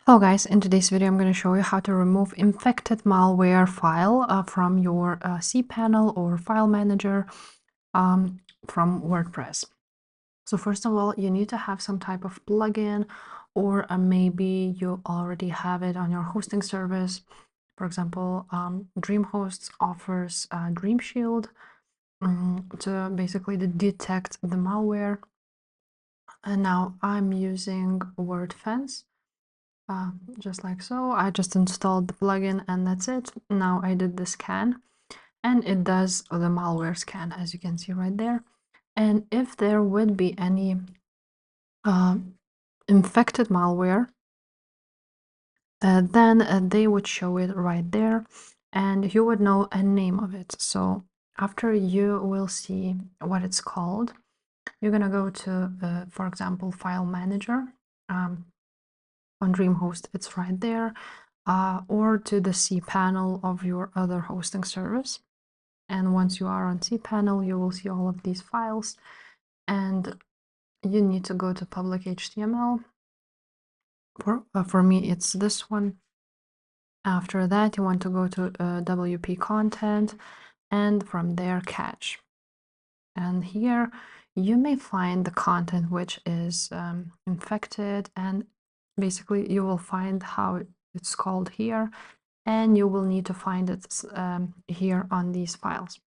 Hello guys, in today's video I'm going to show you how to remove infected malware file from your cPanel or file manager from WordPress. So first of all, you need to have some type of plugin, or maybe you already have it on your hosting service. For example, DreamHost offers Dream Shield to basically detect the malware. And now I'm using WordFence. Just like so. I just installed the plugin and that's it. Now I did the scan and it does the malware scan, as you can see right there. And if there would be any infected malware, then they would show it right there and you would know a name of it. So after you will see what it's called, you're gonna go to, for example, file manager. On DreamHost, it's right there, or to the cPanel of your other hosting service. And once you are on cPanel, you will see all of these files, and you need to go to public HTML. For me, it's this one. After that, you want to go to WP content, and from there, catch. And here, you may find the content which is infected, and basically you will find how it's called here, and you will need to find it here on these files.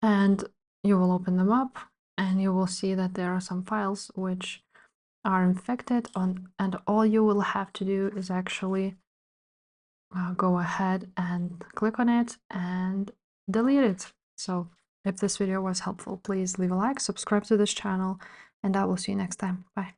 And you will open them up and you will see that there are some files which are infected and all you will have to do is actually go ahead and click on it and delete it. So if this video was helpful, please leave a like, subscribe to this channel, and I will see you next time. Bye.